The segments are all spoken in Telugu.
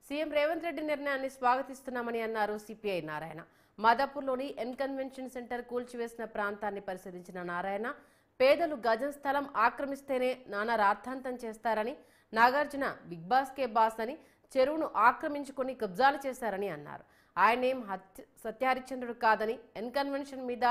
సీఎం రేవంత్ రెడ్డి నిర్ణయాన్ని స్వాగతిస్తున్నామని అన్నారు సిపిఐ నారాయణ. మాదాపూర్లోని ఎన్కన్వెన్షన్ సెంటర్ కూల్చివేసిన ప్రాంతాన్ని పరిశీలించిన నారాయణ, పేదలు గజం స్థలం ఆక్రమిస్తేనే నానా రాద్ధాంతం చేస్తారని, నాగార్జున బిగ్ బాస్ కే బాస్ అని చెరువును ఆక్రమించుకొని కబ్జాలు చేశారని అన్నారు. ఆయనేం సత్యహరిశ్చంద్రుడు కాదని, ఎన్కన్వెన్షన్ మీద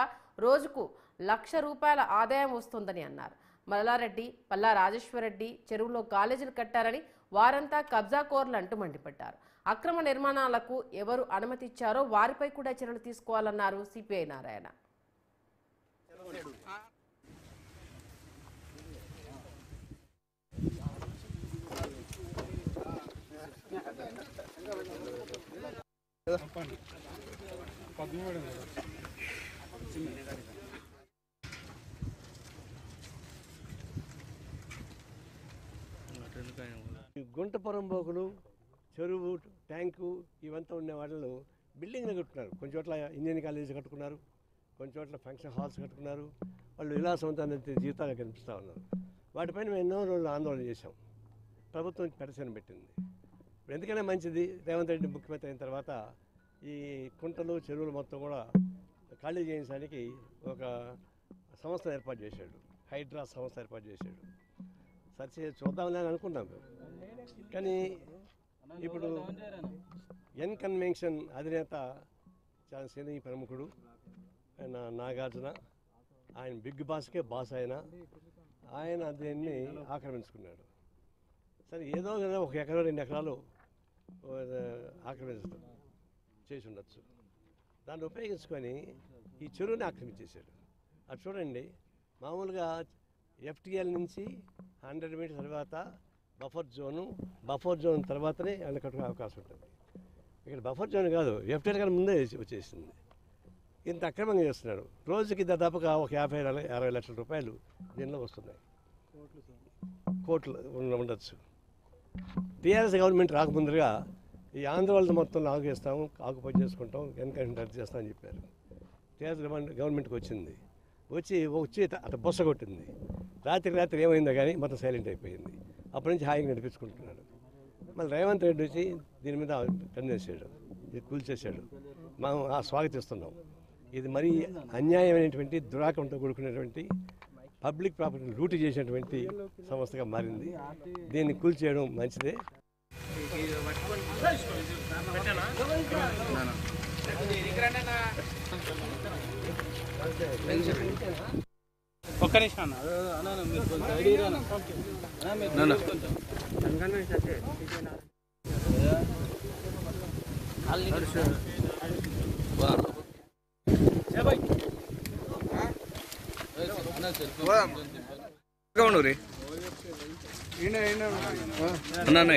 రోజుకు ₹1,00,000 ఆదాయం వస్తోందని అన్నారు. మల్లారెడ్డి, పల్లా రాజేశ్వరరెడ్డి చెరువులో కాలేజీలు కట్టారని, వారంతా కబ్జా కోర్లు అంటూ మండిపడ్డారు. అక్రమ నిర్మాణాలకు ఎవరు అనుమతి ఇచ్చారో వారిపై కూడా చర్యలు తీసుకోవాలన్నారు సిపిఐ నారాయణ. గుంట పొరంబోకులు, చెరువు, ట్యాంకు ఇవంతా ఉన్న వాటిలో బిల్డింగ్లు కట్టుకున్నారు. కొన్ని చోట్ల ఇంజనీరింగ్ కాలేజీ కట్టుకున్నారు, కొన్ని చోట్ల ఫంక్షన్ హాల్స్ కట్టుకున్నారు. వాళ్ళు విలాసవంతమైన జీవితాలు కనిపిస్తూ ఉన్నారు. వాటిపైన మేము ఎన్నో రోజులు ఆందోళన చేశాం. ప్రభుత్వం పెడసెన పెట్టింది. ఇప్పుడు ఎందుకైనా మంచిది, రేవంత్ రెడ్డి ముఖ్యమంత్రి అయిన తర్వాత ఈ కుంటలు, చెరువులు మొత్తం కూడా ఖాళీ చేయించడానికి ఒక సంస్థ ఏర్పాటు చేశాడు. హైడ్రా సంస్థ ఏర్పాటు చేశాడు. సరి చూద్దామని అని అనుకున్నాం. కానీ ఇప్పుడు ఎన్కన్వెన్షన్ అధినేత చాలా సినీ ప్రముఖుడు ఆయన నాగార్జున, ఆయన బిగ్ బాస్కే బాస్ ఆయన దీన్ని ఆక్రమించుకున్నాడు. సరే ఏదో కదా 1 ఎకరా 2 ఎకరాలు ఆక్రమించడం చేసి ఉండొచ్చు. దాన్ని ఉపయోగించుకొని ఈ చెరువుని ఆక్రమించేశాడు. అది చూడండి, మామూలుగా ఎఫ్టీఎల్ నుంచి 100 మీటర్స్ తర్వాత బఫర్ జోన్ తర్వాతనే ఆయన కట్టుకునే అవకాశం ఉంటుంది. ఇక్కడ బఫర్ జోన్ కాదు, ఎఫ్టీఎల్ కన్నా ముందే వచ్చేసింది. ఇంత అక్రమంగా చేస్తున్నాడు. రోజుకి దాదాపుగా ఒక 50-60 లక్షల రూపాయలు దీనిలో వస్తున్నాయి. కోట్లు ఉండొచ్చు. టీఆర్ఎస్ గవర్నమెంట్ రాకముందుగా ఈ ఆంధ్ర వాళ్ళతో మొత్తం ఆగుచేస్తాము, ఆకుపై చేసుకుంటాం, ఎన్కౌంటర్ రద్దు చేస్తామని చెప్పారు. టీఆర్ఎస్ గవర్నమెంట్కి వచ్చి అటు బొస్స కొట్టింది. రాత్రి ఏమైందో కానీ మొత్తం సైలెంట్ అయిపోయింది. అప్పటి నుంచి హాయిగా నడిపించుకుంటున్నాడు. మళ్ళీ రేవంత్ రెడ్డి వచ్చి దీని మీద పనిచేసాడు, ఇది కూల్చేశాడు. మనం స్వాగతిస్తున్నాం. ఇది మరీ అన్యాయమైనటువంటి దురాకంతో కూడుకునేటువంటి పబ్లిక్ ప్రాపర్టీని లూటీ చేసినటువంటి సంస్థగా మారింది. దీన్ని కూల్చేయడం మంచిదే. ఒక్క నిమిషం అన్న